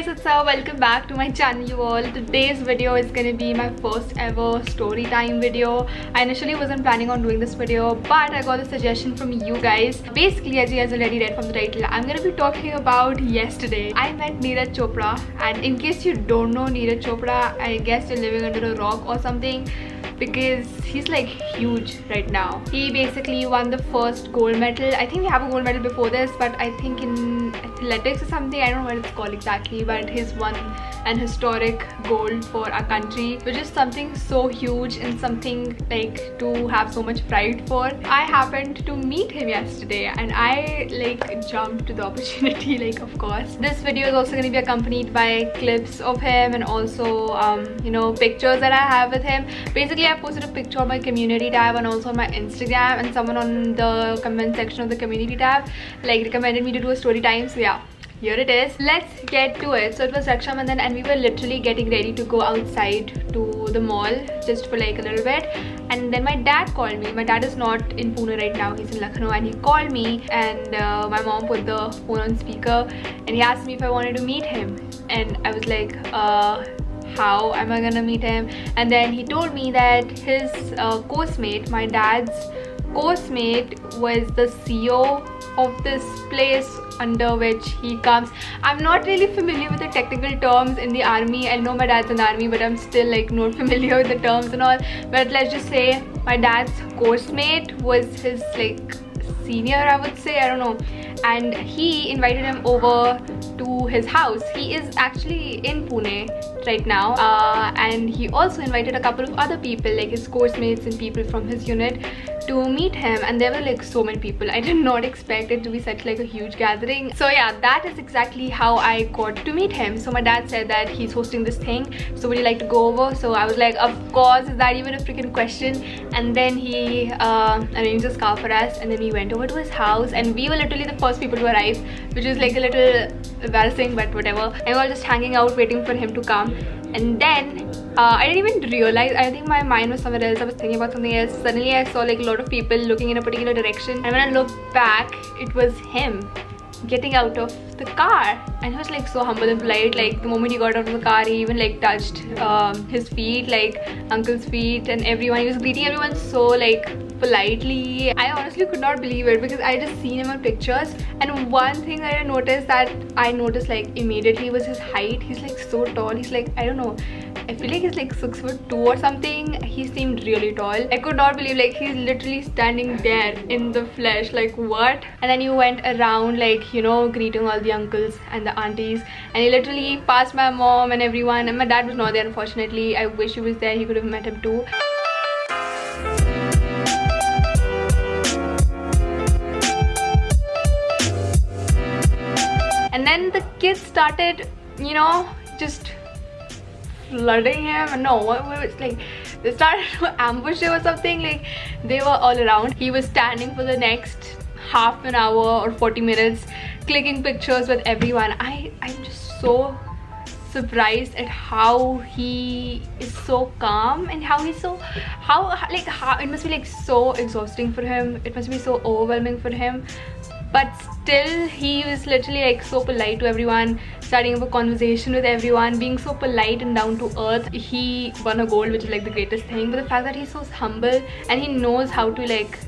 guys, what's up? Welcome back to my channel you all. Today's video is gonna be my first ever story time video. I initially wasn't planning on doing this video, but I got a suggestion from you guys. Basically, as you guys already read from the title, I'm gonna be talking about yesterday. I met Neeraj Chopra, and in case you don't know Neeraj Chopra, I guess you're living under a rock or something, because he's like huge right now. He basically won the first gold medal. I think we have a gold medal before this, but I think in athletics or something, I don't know what it's called exactly, but he's won an historic gold for our country, which is something so huge and something like to have so much pride for. I happened to meet him yesterday and I like jumped to the opportunity, like, of course. This video is also going to be accompanied by clips of him and also you know, pictures that I have with him. Basically, I posted a picture on my community tab and also on my Instagram, and someone on the comment section of the community tab like recommended me to do a story time, so yeah, here it is. Let's get to it. So it was Raksha Bandhan and we were literally getting ready to go outside to the mall just for like a little bit, and then my dad called me. My dad is not in Pune right now, he's in Lucknow, and he called me, and my mom put the phone on speaker and he asked me if I wanted to meet him, and I was like, how am I gonna meet him? And then he told me that his coursemate, my dad's coursemate, was the CEO of this place under which he comes. I'm not really familiar with the technical terms in the army. I know my dad's in the army, but I'm still like not familiar with the terms and all. But let's just say my dad's coursemate was his like senior, I would say, I don't know, and he invited him over to his house. He is actually in Pune right now, and he also invited a couple of other people, like his course-mates and people from his unit, to meet him, and there were like so many people. I did not expect it to be such like a huge gathering. So yeah, that is exactly how I got to meet him. So my dad said that he's hosting this thing, so would you like to go over? So I was like, of course, is that even a freaking question? And then he arranged this car for us, and then we went over to his house, and we were literally the first people to arrive, which is like a little embarrassing, but whatever. And we were just hanging out waiting for him to come, and then I didn't even realize, I think my mind was somewhere else, I was thinking about something else. Suddenly I saw like a lot of people looking in a particular direction, and when I looked back, it was him getting out of the car, and he was like so humble and polite. Like the moment he got out of the car, he even like touched his feet, like uncle's feet, and everyone. He was greeting everyone so like politely. I honestly could not believe it, because I just seen him on pictures, and one thing that I noticed like immediately was his height. He's like so tall. He's like, I don't know, I feel like he's like 6'2" or something. He seemed really tall. I could not believe, like, he's literally standing there in the flesh, like what? And then he went around like, you know, greeting all the uncles and the aunties, and he literally passed my mom and everyone, and my dad was not there, unfortunately. I wish he was there, he could have met him too. And then the kids started, you know, just flooding him. No, what was like, they started to ambush him or something. Like they were all around. He was standing for the next half an hour or 40 minutes clicking pictures with everyone. I'm just so surprised at how he is so calm, and how he's so how it must be like so exhausting for him. It must be so overwhelming for him, but still he was literally like so polite to everyone, starting up a conversation with everyone, being so polite and down to earth. He won a gold, which is like the greatest thing, but the fact that he's so humble and he knows how to like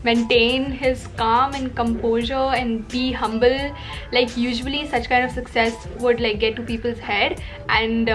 maintain his calm and composure and be humble. Like usually such kind of success would like get to people's head, and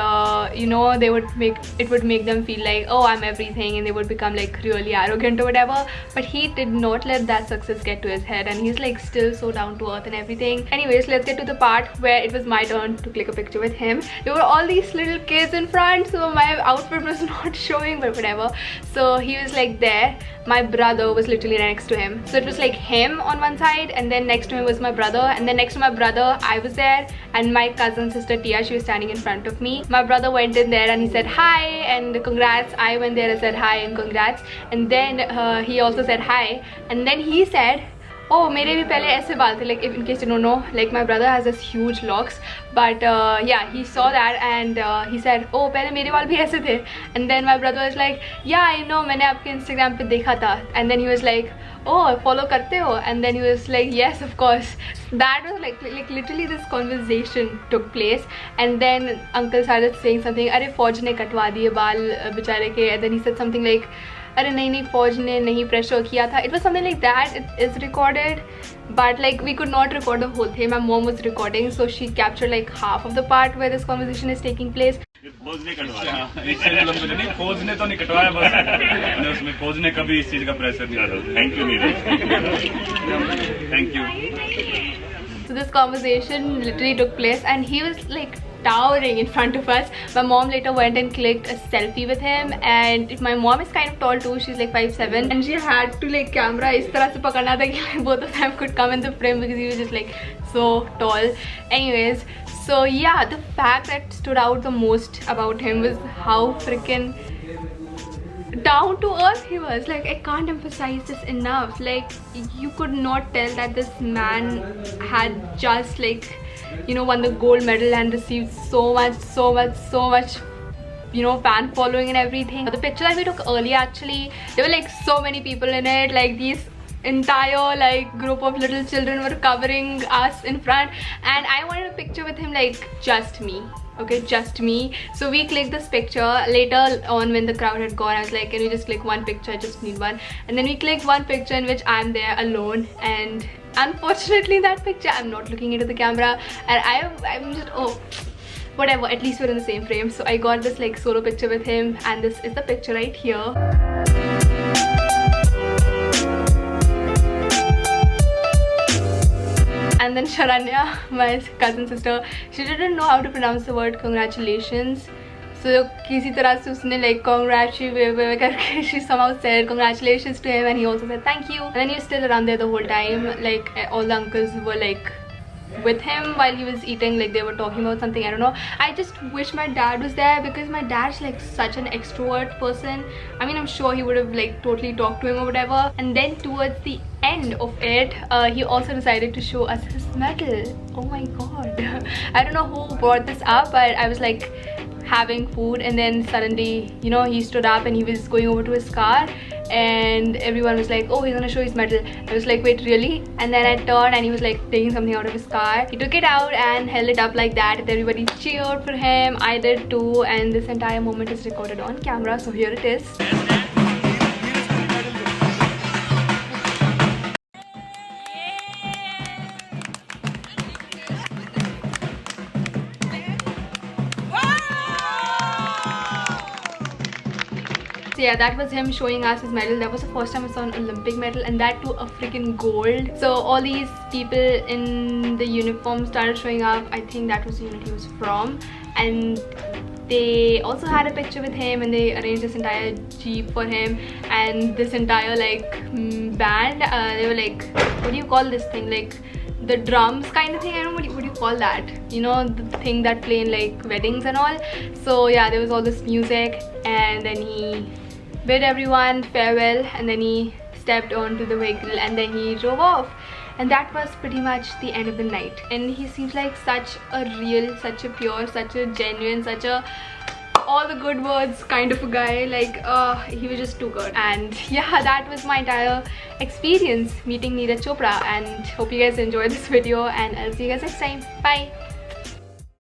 you know, it would make them feel like, oh, I'm everything, and they would become like really arrogant or whatever. But he did not let that success get to his head, and he's like still so down to earth and everything. Anyways, let's get to the part where it was my turn to click a picture with him. There were all these little kids in front, so my outfit was not showing, but whatever. So he was like there. My brother was literally next to him, so it was like him on one side, and then next to him was my brother, and then next to my brother I was there, and my cousin sister Tia, she was standing in front of me. My brother went in there and he said hi and congrats. I went there and said hi and congrats, and then he also said hi, and then he said, oh, मेरे भी पहले ऐसे बाल थे. Like, if in case you don't know, like my brother has this huge locks, but yeah, he saw that and he said, oh, पहले मेरे बाल भी ऐसे थे. And then my brother was like, yeah, I know, मैंने आपके Instagram पे देखा था. And then he was like, oh, follow karte ho? And then he was like, yes, of course. That was like literally this conversation took place. And then uncle started saying something, अरे फौज ने कटवा दिए बाल बेचारे के. And then he said something like, अरे नहीं फौज ने नहीं प्रेशर किया था. It was something like that. It is recorded, but like we could not record the whole thing. My mom was recording, so she captured like half of the part where this conversation is taking place. फौज ने कटवाया, नहीं फौज ने तो नहीं कटवाया, बस उसमें फौज ने कभी इस चीज का प्रेशर नहीं डाला. Thank you Neeraj, thank you. So this conversation literally took place, and he was like towering in front of us. My mom later went and clicked a selfie with him, and my mom is kind of tall too. She's like 5'7", and she had to like camera इस तरह से पकड़ना था कि like both of them could come in the frame because he was just like so tall. Anyways, so yeah, the fact that stood out the most about him was how freaking down to earth he was. Like, I can't emphasize this enough. Like, you could not tell that this man had just like, you know, won the gold medal and received so much, you know, fan following and everything. The picture that we took earlier, actually, there were like so many people in it. Like, these entire like group of little children were covering us in front, and I wanted a picture with him, like just me. Okay, just me. So we clicked this picture. Later on, when the crowd had gone, I was like, can we just click one picture? I just need one. And then we clicked one picture in which I'm there alone, and unfortunately that picture I'm not looking into the camera, and I'm just, oh whatever, at least we're in the same frame. So I got this like solo picture with him, and this is the picture right here. And then Sharanya, my cousin sister, she didn't know how to pronounce the word congratulations. So किसी तरह से उसने like congratulations करके she somehow said congratulations to him, and he also said thank you. And then he was still around there the whole time. Like all the uncles were like with him while he was eating, like they were talking about something, I don't know. I just wish my dad was there, because my dad's like such an extrovert person. I mean, I'm sure he would have like totally talked to him or whatever. And then towards the end of it, he also decided to show us his medal. Oh my god. I don't know who brought this up, but I was like having food, and then suddenly, you know, he stood up and he was going over to his car, and everyone was like, oh, he's gonna show his medal. I was like, wait, really? And then I turned and he was like taking something out of his car. He took it out and held it up like that, and everybody cheered for him. I did too, and this entire moment is recorded on camera, so here it is. So yeah, that was him showing us his medal. That was the first time I saw an Olympic medal, and that too a freaking gold. So all these people in the uniform started showing up. I think that was the unit he was from, and they also had a picture with him, and they arranged this entire jeep for him, and this entire like band. They were like, what do you call this thing? Like the drums kind of thing. I don't know what do you call that, you know, the thing that play in like weddings and all. So yeah, there was all this music, and then he bid everyone farewell, and then he stepped onto the vehicle, and then he drove off. And that was pretty much the end of the night. And he seems like such a real, such a pure, such a genuine, such a all the good words kind of a guy. Like he was just too good. And yeah, that was my entire experience meeting Neeraj Chopra, and hope you guys enjoyed this video, and I'll see you guys next time. Bye.